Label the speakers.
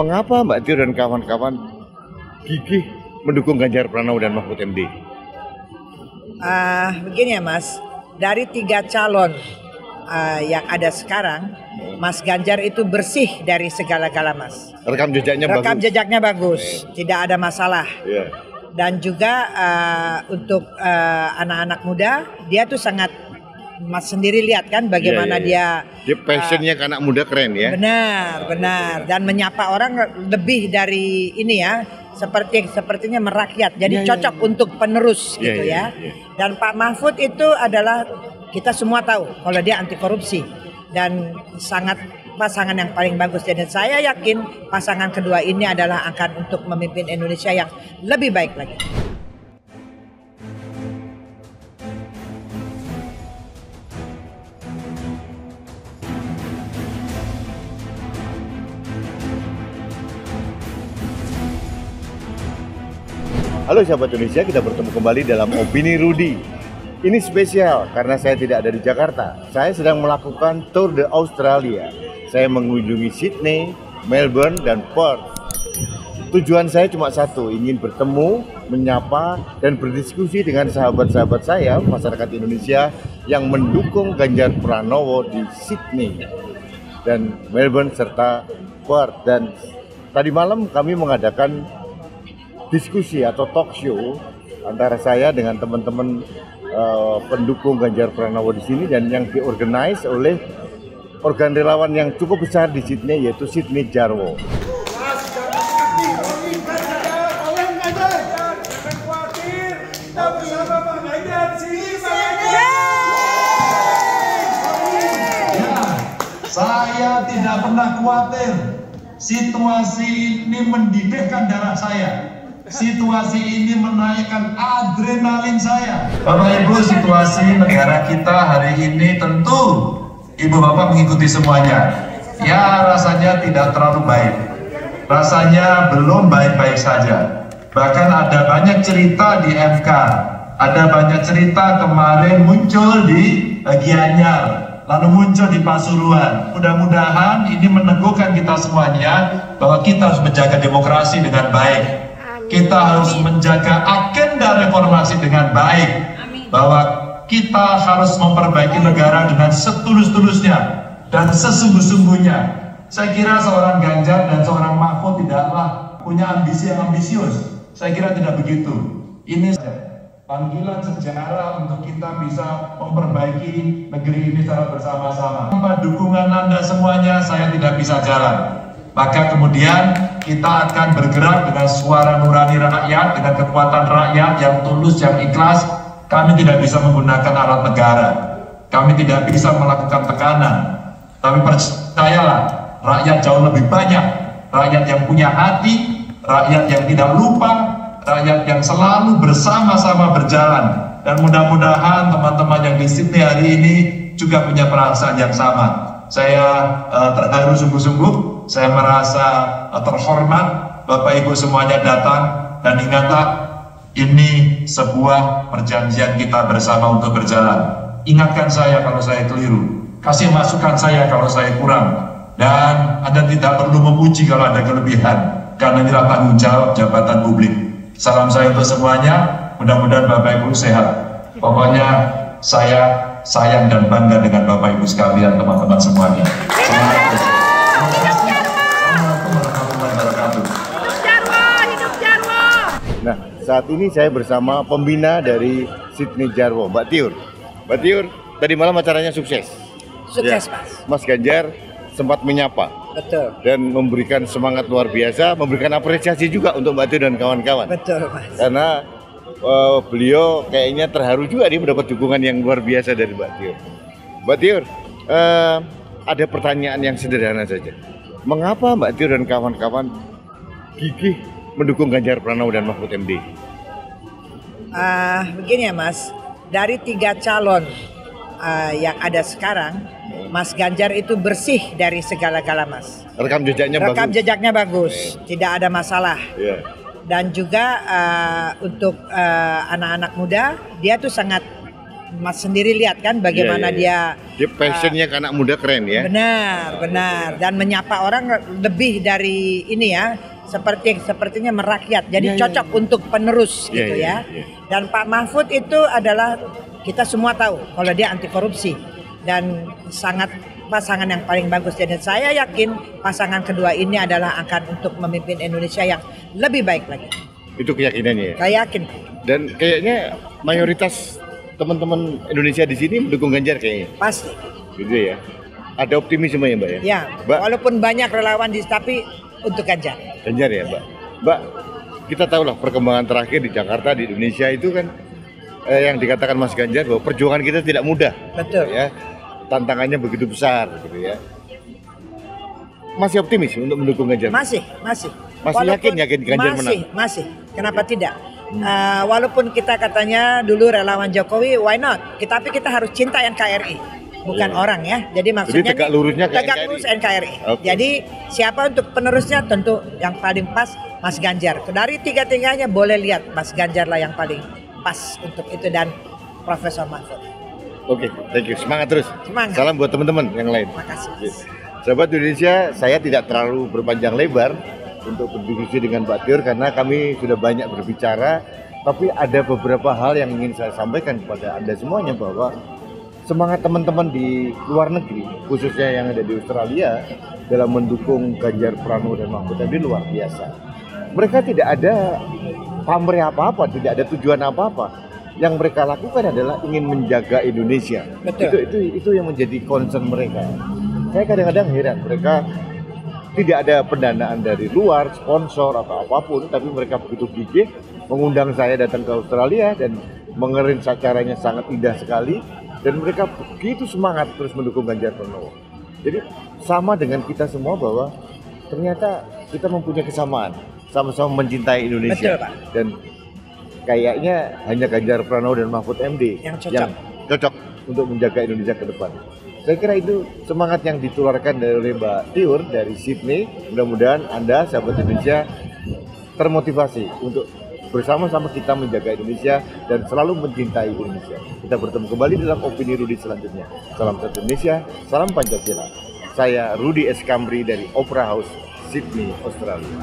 Speaker 1: Mengapa Mbak Tio dan kawan-kawan gigih mendukung Ganjar Pranowo dan Mahfud MD?
Speaker 2: Begini ya Mas, dari 3 calon yang ada sekarang, Mas Ganjar itu bersih dari segala-gala Mas.
Speaker 1: Rekam jejaknya bagus.
Speaker 2: Tidak ada masalah.
Speaker 1: Yeah.
Speaker 2: Dan juga untuk anak-anak muda, dia tuh sangat, Mas sendiri lihat kan bagaimana dia
Speaker 1: passionnya ke anak muda keren ya.
Speaker 2: Benar. Dan menyapa orang lebih dari ini ya, sepertinya merakyat. Jadi cocok untuk penerus gitu ya. Dan Pak Mahfud itu adalah, kita semua tahu kalau dia anti korupsi dan sangat pasangan yang paling bagus. Dan saya yakin pasangan kedua ini adalah akan untuk memimpin Indonesia yang lebih baik lagi.
Speaker 1: Halo sahabat Indonesia, kita bertemu kembali dalam Opini Rudy. Ini spesial karena saya tidak ada di Jakarta. Saya sedang melakukan tour de Australia. Saya mengunjungi Sydney, Melbourne, dan Perth. Tujuan saya cuma satu, ingin bertemu, menyapa, dan berdiskusi dengan sahabat-sahabat saya, masyarakat Indonesia yang mendukung Ganjar Pranowo di Sydney dan Melbourne serta Perth. Dan tadi malam kami mengadakan diskusi atau talk show antara saya dengan teman-teman pendukung Ganjar Pranowo di sini, dan yang diorganize oleh organ relawan yang cukup besar di Sydney, yaitu Sydney Jarwo.
Speaker 3: Saya tidak pernah khawatir. Situasi ini mendidihkan darah saya. Situasi ini menaikkan adrenalin saya. Bapak Ibu, situasi negara kita hari ini tentu Ibu Bapak mengikuti semuanya. Ya, rasanya tidak terlalu baik. Rasanya belum baik-baik saja. Bahkan ada banyak cerita di MK. Ada banyak cerita kemarin muncul di Gianyar, lalu muncul di Pasuruan. Mudah-mudahan ini meneguhkan kita semuanya bahwa kita harus menjaga demokrasi dengan baik. Kita harus menjaga agenda reformasi dengan baik, bahwa kita harus memperbaiki negara dengan setulus-tulusnya dan sesungguh-sungguhnya. Saya kira seorang Ganjar dan seorang Mahfud tidaklah punya ambisi yang ambisius. Saya kira tidak begitu. Ini panggilan sejarah untuk kita bisa memperbaiki negeri ini secara bersama-sama. Tanpa dukungan Anda semuanya, saya tidak bisa jalan. Maka kemudian kita akan bergerak dengan suara nurani rakyat, dengan kekuatan rakyat yang tulus, yang ikhlas. Kami tidak bisa menggunakan alat negara, kami tidak bisa melakukan tekanan. Tapi percayalah, rakyat jauh lebih banyak, rakyat yang punya hati, rakyat yang tidak lupa, rakyat yang selalu bersama-sama berjalan. Dan mudah-mudahan teman-teman yang di Sydney hari ini juga punya perasaan yang sama. Saya terharu sungguh-sungguh, saya merasa terhormat Bapak Ibu semuanya datang, dan ingatlah, ini sebuah perjanjian kita bersama untuk berjalan. Ingatkan saya kalau saya keliru, kasih masukan saya kalau saya kurang, dan Anda tidak perlu memuji kalau ada kelebihan, karena inilah tanggung jawab jabatan publik. Salam saya untuk semuanya, mudah-mudahan Bapak Ibu sehat. Pokoknya saya sayang dan bangga dengan Bapak Ibu sekalian, teman-teman semuanya.
Speaker 1: Nah, saat ini saya bersama pembina dari Sydney Jarwo, Mbak Tiur. Mbak Tiur, tadi malam acaranya sukses.
Speaker 2: Sukses,
Speaker 1: ya.
Speaker 2: Mas.
Speaker 1: Mas Ganjar sempat menyapa.
Speaker 2: Betul.
Speaker 1: Dan memberikan semangat luar biasa, memberikan apresiasi juga untuk Mbak Tiur dan kawan-kawan.
Speaker 2: Betul, Mas.
Speaker 1: Karena beliau kayaknya terharu juga dia mendapat dukungan yang luar biasa dari Mbak Tiur. Mbak Tiur, ada pertanyaan yang sederhana saja. Mengapa Mbak Tiur dan kawan-kawan gigih mendukung Ganjar Pranowo dan Mahfud MD?
Speaker 2: Begini ya Mas, dari 3 calon yang ada sekarang, Mas Ganjar itu bersih dari segala-gala Mas.
Speaker 1: Rekam jejaknya bagus.
Speaker 2: Tidak ada masalah.
Speaker 1: Yeah.
Speaker 2: Dan juga untuk anak-anak muda, dia tuh sangat, Mas sendiri lihat kan bagaimana
Speaker 1: Dia passionnya ke anak muda keren ya.
Speaker 2: benar dan menyapa orang lebih dari ini ya, sepertinya merakyat. Jadi cocok untuk penerus gitu ya. Dan Pak Mahfud itu adalah, kita semua tahu kalau dia anti korupsi dan sangat pasangan yang paling bagus. Dan saya yakin pasangan kedua ini adalah akan untuk memimpin Indonesia yang lebih baik lagi.
Speaker 1: Itu keyakinannya ya.
Speaker 2: Saya yakin.
Speaker 1: Dan kayaknya mayoritas teman-teman Indonesia di sini mendukung Ganjar kayaknya.
Speaker 2: Pasti.
Speaker 1: Gitu ya. Ada optimisme ya Mbak ya?
Speaker 2: Ya,
Speaker 1: Mbak,
Speaker 2: walaupun banyak relawan tapi untuk Ganjar.
Speaker 1: Ganjar ya Mbak. Mbak, kita tahu lah perkembangan terakhir di Jakarta, di Indonesia itu kan yang dikatakan Mas Ganjar bahwa perjuangan kita tidak mudah.
Speaker 2: Betul.
Speaker 1: Ya, tantangannya begitu besar gitu ya. Masih optimis untuk mendukung Ganjar?
Speaker 2: Masih.
Speaker 1: Masih yakin Ganjar menang?
Speaker 2: Masih. Kenapa tidak? Walaupun kita katanya dulu relawan Jokowi, why not? Tapi kita harus cinta NKRI, bukan orang ya. Jadi maksudnya
Speaker 1: tegak lurusnya ke
Speaker 2: tegak
Speaker 1: NKRI.
Speaker 2: lurus NKRI.
Speaker 1: Okay.
Speaker 2: Jadi siapa untuk penerusnya, tentu yang paling pas Mas Ganjar. Dari tiga-tiganya boleh lihat Mas Ganjar lah yang paling pas untuk itu, dan Profesor Mahfud.
Speaker 1: Oke, thank you. Semangat terus.
Speaker 2: Semangat.
Speaker 1: Salam buat teman-teman yang lain.
Speaker 2: Makasih.
Speaker 1: Sahabat Indonesia, saya tidak terlalu berpanjang lebar untuk berdiskusi dengan Mbak Tiur karena kami sudah banyak berbicara, tapi ada beberapa hal yang ingin saya sampaikan kepada Anda semuanya, bahwa semangat teman-teman di luar negeri, khususnya yang ada di Australia, dalam mendukung Ganjar Pranowo dan Mahfud MD luar biasa. Mereka tidak ada pamrih apa-apa, tidak ada tujuan apa-apa. Yang mereka lakukan adalah ingin menjaga Indonesia.
Speaker 2: Betul.
Speaker 1: Itu yang menjadi concern mereka. Saya kadang-kadang heran, mereka tidak ada pendanaan dari luar, sponsor atau apapun, tapi mereka begitu gigih mengundang saya datang ke Australia dan mengerin caranya sangat indah sekali, dan mereka begitu semangat terus mendukung Ganjar Pranowo. Jadi sama dengan kita semua bahwa ternyata kita mempunyai kesamaan, sama-sama mencintai Indonesia.
Speaker 2: Betul, Pak.
Speaker 1: Dan kayaknya hanya Ganjar Pranowo dan Mahfud MD
Speaker 2: yang cocok
Speaker 1: untuk menjaga Indonesia ke depan. Saya kira itu semangat yang ditularkan oleh Mbak Tiur dari Sydney. Mudah-mudahan Anda, sahabat Indonesia, termotivasi untuk bersama-sama kita menjaga Indonesia dan selalu mencintai Indonesia. Kita bertemu kembali dalam Opini Rudi selanjutnya. Salam satu Indonesia, salam Pancasila. Saya Rudi S. Kamri dari Opera House, Sydney, Australia.